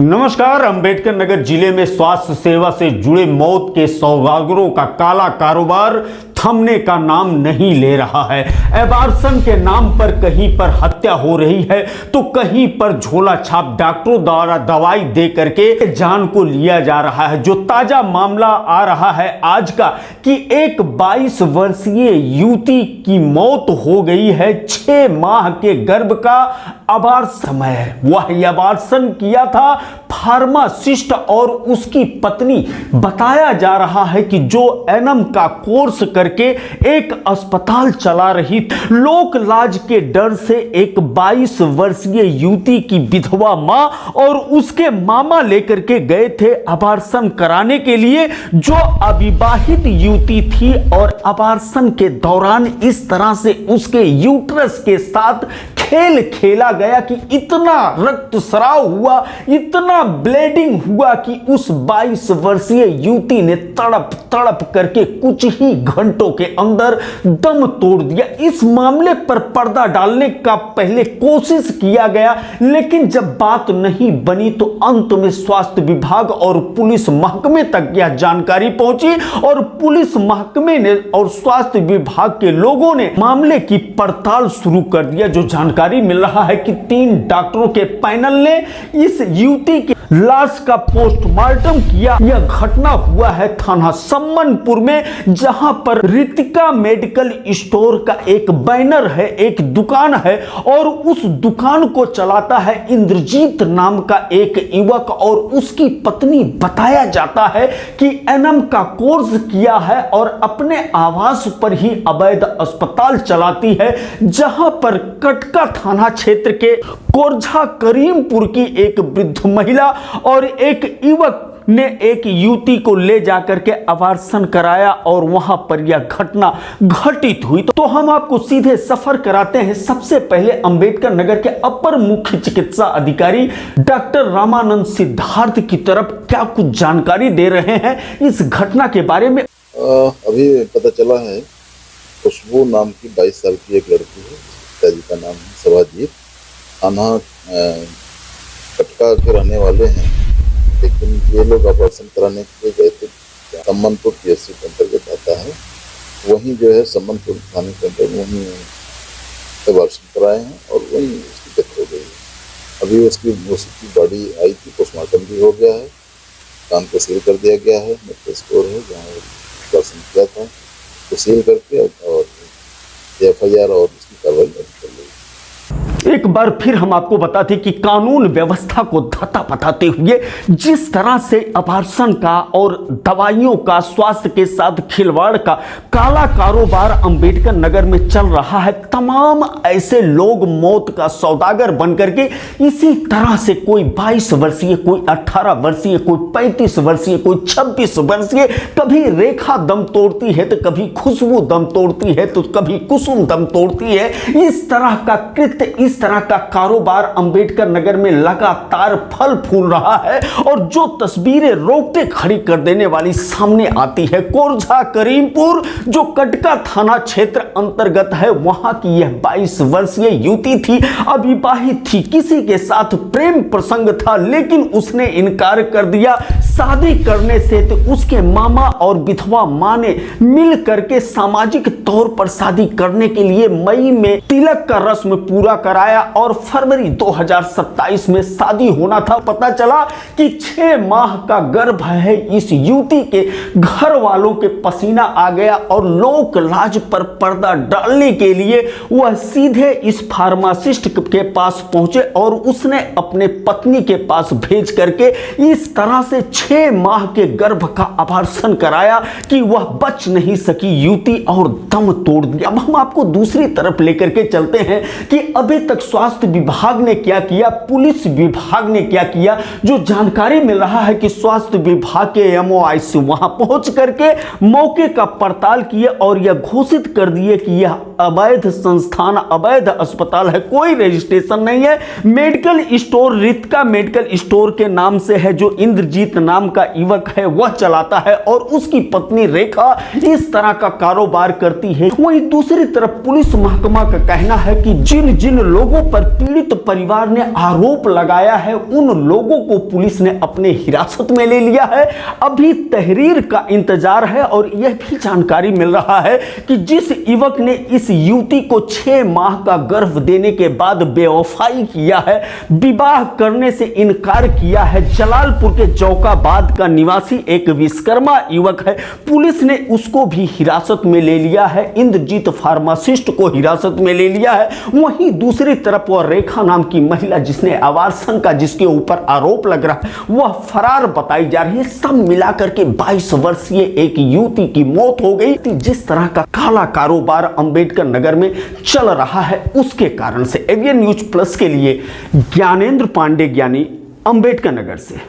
नमस्कार। अंबेडकर नगर जिले में स्वास्थ्य सेवा से जुड़े मौत के सौदागरों का काला कारोबार थमने का नाम नहीं ले रहा है। एबार्सन के नाम पर कहीं पर हत्या हो रही है तो कहीं पर झोला छाप डॉक्टरों द्वारा दवाई दे करके जान को लिया जा रहा है। जो ताजा मामला आ रहा है आज का कि एक 22 वर्षीय युवती की मौत हो गई है। 6 माह के गर्भ का अबार्सन है। वह अबार्सन किया था फार्मासिस्ट और उसकी पत्नी। बताया जा रहा है कि जो एनएम का कोर्स करके एक अस्पताल चला रही थी, लोक लाज के डर से एक 22 वर्षीय युवती की विधवा मां और उसके मामा लेकर के गए थे अबार्सन कराने के लिए। जो अविवाहित युवती थी और अबार्सन के दौरान इस तरह से उसके यूट्रस के साथ खेल खेला गया कि इतना रक्तस्राव हुआ, इतना ब्लीडिंग हुआ कि उस 22 वर्षीय युवती ने तड़प तड़प करके कुछ ही घंटों के अंदर दम तोड़ दिया। इस मामले पर पर्दा डालने का पहले कोशिश किया गया, लेकिन जब बात नहीं बनी तो अंत में स्वास्थ्य विभाग और पुलिस महकमे तक यह जानकारी पहुंची और पुलिस महकमे ने और स्वास्थ्य विभाग के लोगों ने मामले की पड़ताल शुरू कर दिया। जो जानकारी मिल रहा है कि 3 डॉक्टरों के पैनल ने इस युवती की लाश का पोस्टमार्टम किया। यह घटना हुआ है थाना सम्मनपुर में, जहां पर रितिका मेडिकल स्टोर का एक बैनर है, एक दुकान है और उस दुकान को चलाता है इंद्रजीत नाम का एक युवक और उसकी पत्नी। बताया जाता है कि एनएम का कोर्स किया है और अपने आवास पर ही अवैध अस्पताल चलाती है, जहां पर कटका थाना क्षेत्र के कोरझा करीमपुर की एक वृद्ध महिला और एक युवक ने एक युवती को ले जाकर के अबार्सन कराया और वहां पर यह घटना घटित हुई। तो हम आपको सीधे सफर कराते हैं सबसे पहले अंबेडकर नगर के अपर मुख्य चिकित्सा अधिकारी डॉक्टर रामानंद सिद्धार्थ की तरफ। क्या कुछ जानकारी दे रहे हैं इस घटना के बारे में? अभी पता चला है खुशबू नाम की 22 साल की एक लड़की है, पिताजी का नाम है सवाजीत, थाना कटका के रहने वाले हैं। लेकिन ये लोग अबार्सन कराने के लिए गए थे, सम्मनपुर पीएचसी के अंतर्गत आता है, वहीं जो है सम्मनपुर थाने के अंतर्गत वहीं अबार्सन कराए हैं और वहीं उसकी डेथ हो गई है। अभी उसकी बॉडी आई थी, पोस्टमार्टम भी हो गया है, काम को सील कर दिया गया है। मेडिकल स्टोर है जहाँ अबार्सन किया था तो सील करके और एफआईआर और उसकी कार्रवाई कर ली। एक बार फिर हम आपको बताते कि कानून व्यवस्था को धत्ता बताते हुए जिस तरह से अबार्सन का और दवाइयों का स्वास्थ्य के साथ खिलवाड़ का काला कारोबार अंबेडकर नगर में चल रहा है, तमाम ऐसे लोग मौत का सौदागर बन करके इसी तरह से कोई 22 वर्षीय, कोई 18 वर्षीय, कोई 35 वर्षीय, कोई 26 वर्षीय, कभी रेखा दम तोड़ती है तो कभी खुशबू दम तोड़ती है तो कभी कुसुम दम तोड़ती है। इस तरह का कृत्य, इस तरह का कारोबार अंबेडकर नगर में लगातार फल फूल रहा है और जो तस्वीरें रोकते खड़ी कर देने वाली सामने आती है, कोरझा करीमपुर जो कटका थाना क्षेत्र अंतर्गत है, वहां की यह 22 वर्षीय युवती थी, अविवाहित थी, किसी के साथ प्रेम प्रसंग था लेकिन उसने इनकार कर दिया शादी करने से। तो उसके मामा और विधवा मां ने मिल करके सामाजिक तौर पर शादी करने के लिए मई में तिलक का रस्म पूरा कराया और फरवरी 2027 में शादी होना था। पता चला कि 6 माह का गर्भ है इस युवती के। घर वालों के पसीना आ गया और लोक लाज पर पर्दा डालने के लिए वह सीधे इस फार्मासिस्ट के पास पहुंचे और उसने अपने पत्नी के पास भेज करके इस तरह से 6 माह के गर्भ का अबार्सन कराया कि वह बच नहीं सकी युवती और दम तोड़ दिया। अब हम आपको दूसरी तरफ लेकर के चलते हैं कि अभी तक स्वास्थ्य विभाग ने क्या किया, पुलिस विभाग ने क्या किया। जो जानकारी मिल रहा है कि स्वास्थ्य विभाग के एमओआईसी वहां पहुंच करके मौके का पड़ताल किए और यह घोषित कर दिए कि यह अवैध संस्थान, अवैध अस्पताल है, कोई रजिस्ट्रेशन नहीं है। Medical store Ritika medical store के नाम से है, जो इंद्रजीत नाम का युवक है वह चलाता है और उसकी पत्नी रेखा इस तरह का कारोबार करती है। वहीं दूसरी तरफ पुलिस महकमा का कहना है कि जिन जिन लोगों पर पीड़ित परिवार ने आरोप लगाया है उन लोगों को पुलिस ने अपने हिरासत में ले लिया है। अभी तहरीर का इंतजार है और यह भी जानकारी मिल रहा है कि जिस युवक ने इस युवती को 6 माह का गर्भ देने के बाद बेवफाई किया है, विवाह करने से इनकार किया है, जलालपुर के जौकाबाद का निवासी एक विश्वकर्मा युवक है, पुलिस ने उसको भी हिरासत में ले लिया है। इंद्रजीत फार्मासिस्ट को हिरासत में ले लिया है। वहीं दूसरी तरफ वह रेखा नाम की महिला जिसने आवासन का जिसके ऊपर आरोप लग रहा है वह फरार बताई जा रही है। सब मिलाकर के 22 वर्षीय एक युवती की मौत हो गई थी। जिस तरह का काला कारोबार अंबेडकर नगर में चल रहा है उसके कारण से। एवीएन न्यूज प्लस के लिए ज्ञानेंद्र पांडे ज्ञानी, अंबेडकर नगर से।